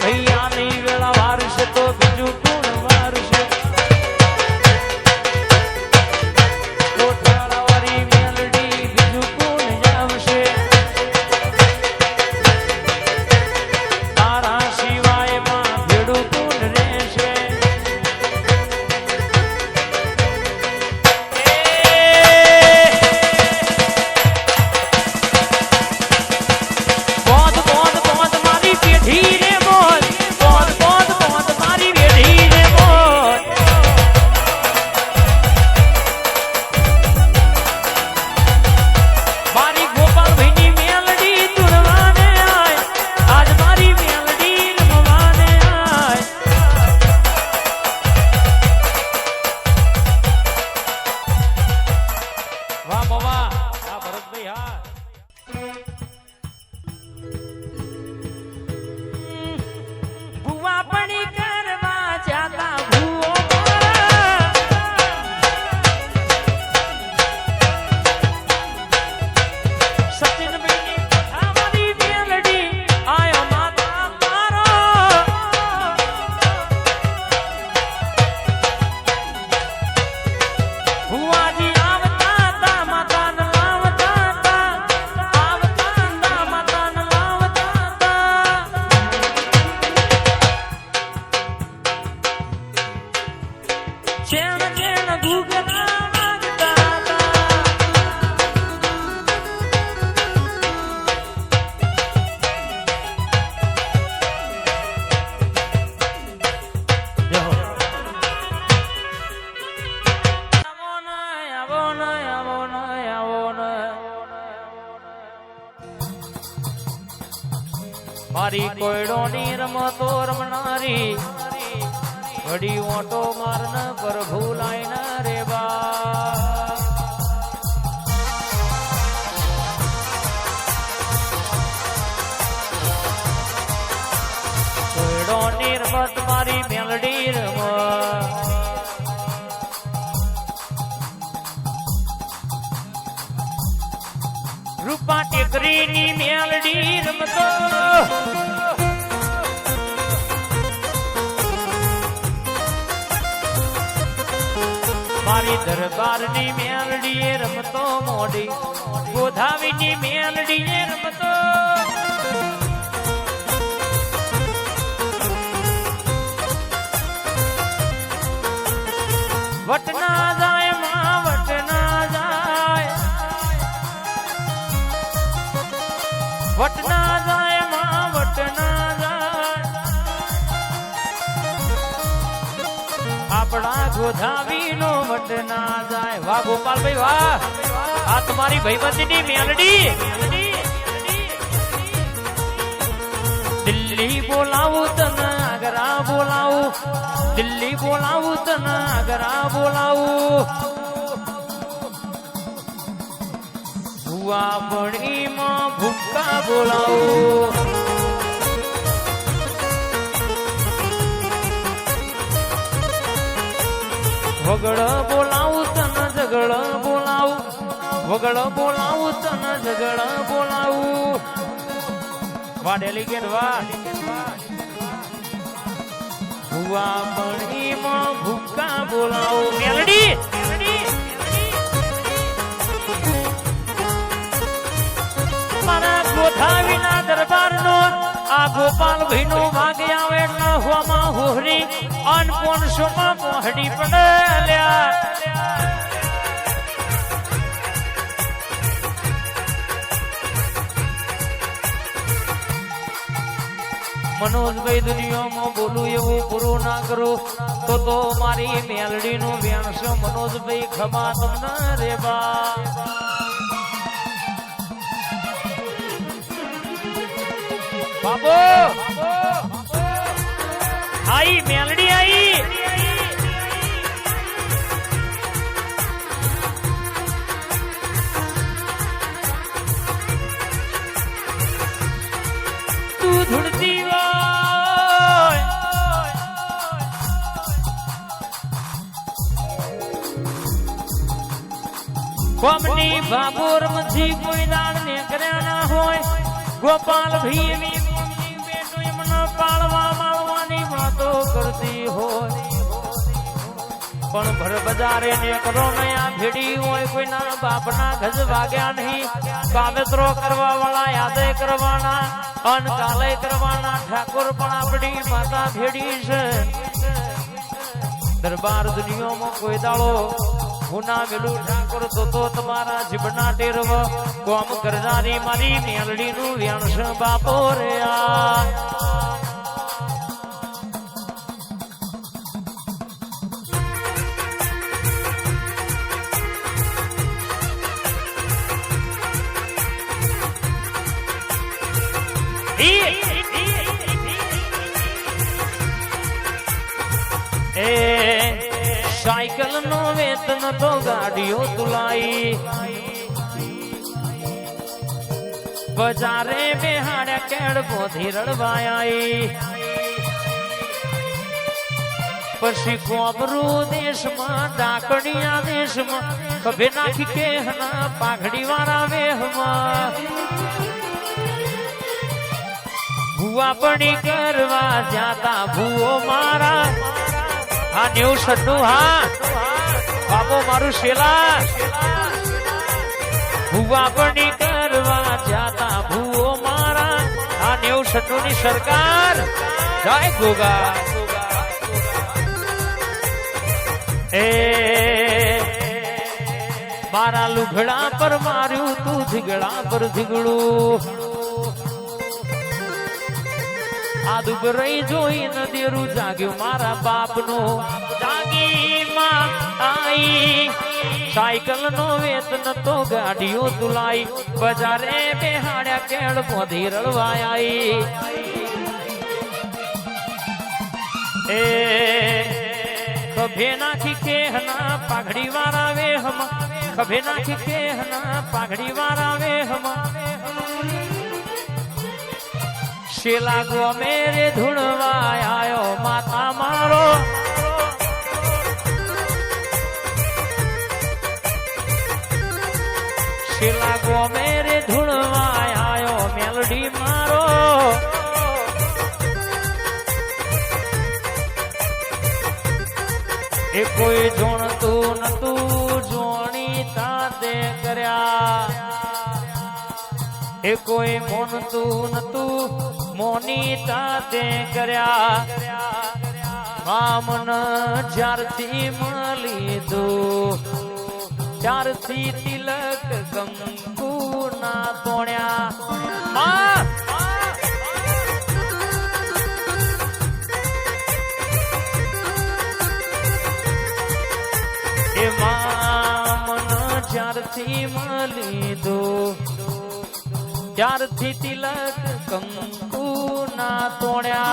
ભૈયાની વેળા વારશે તો બીજું કોણ વારશે કોઠાળાવાળી મેલડી બીજું કોણ આવશે તારા સિવાય માં ભેડું કોણ રહેશે મારી કોયડોની રમતો રમનારી ઘડી ઓટો મારન પર ભૂલાય ન રે બા કોયડોની રમત મારી મેલડી રમ રૂપા ટેકરીની મેલડી રમતો મારી દરબારની મેલડીએ રમતો મોડી ગોધાવીની મેલડીએ રમતો વટના જાય માં વટના જાય વટના જાય માં વટના જાય આપણા ગોધાવી નો વટના જાય વાહ ગોપાલભાઈ વાહ આ તમારી ભાઈબંધીની મેલડી દિલ્હી બોલાવું તને આગ્રા બોલાવું દિલ્હી બોલાવું તને આગ્રા બોલાવું ભુવા બળીમાં ભૂકા બોલાવું વગડ બોલાવું તને ઝગડ બોલાવું વગડ બોલાવું તને ઝગડ બોલાવું વાડેલી કે ભુવા બળીમાં ભૂકા બોલાવું મેલડી મારા ગોધાવીના દરબારનો આ ગોપાલભાઈ નો વાગે આવે એટલે હોમાં હોહરી અન 500 માં મોહડી પડ્યા મનોજભાઈ દુનિયામાં બોલું એવું પૂરું ના કરું તો મારી મેલડી નું વ્યાણ છે મનોજભાઈ ખમા તમને રે બા બાબો આઈ મેલડી આઈ તું ધૂળતી કોમની બાબોર માંથી કોઈ દાળ ને કર્યા ના હોય ગોપાલ ભી બેટો એમનો પાળવા પણ ભર બજારે ને કરો નયા ભેડી હોય કોઈના બાપના ગજ વાગ્યા નહીં કાવેતરો કરવા વાળા યાદે કરવાના અન કાલે કરવાના ઠાકોર પણ આપણી માતા ભેડી છે દરબાર દુનિયામાં કોઈ દાડો હુના મેલું ઠાકોર તો તમારા જીભના ટેરવ કોમ કરનારી મારી મેલડીનું વ્યાણસ બાપો રે साइकिल नो वेतन तो गाड़ियों तुलाई बजारे में हाड़ा केड़ बोधी रड़वाई पशी कोबरू देश में डाकड़िया देश में कभी नाखी के हना पाघड़ी वाला वेह भुआ पड़ी करवा जाता भूओ मारा हाँ न्यू सन्नू हाँ बाबो मारू शेला भुआ पड़ी करवा जाता भूओ मारा हाँ न्यू सन्नू नी सरकार जय गोगा ए मारा लुघड़ा पर मारू तू धिगड़ा पर धिगड़ू आदु रही जोई न देरू जाग्यो मारा बाप नो जागी मां आई साइकिल नो वेतन तो गाड़ियों तुलाई बजारे बेहाड़ा केड़ पोधी रड़वाई ए कभे नाखी के हना पाघड़ी वारा वे हम कभे नाखी के हना पाघड़ी वारा वे हम शेला गो मेरे धुणवा आयो माता मारो शेला गो मेरे धुणवा आयो मेलडी मारो ए कोई जोणतू नतू जोणी ताते कर्या ए कोई मोनतू नतू मोनीता ते कर्या मामन ज्यारथी मली दो त्यारथी तिलक कंकु ना तोड्या ए मामन ज्यारथी मली दो त्यारथी तिलक कंकु ना तोड्या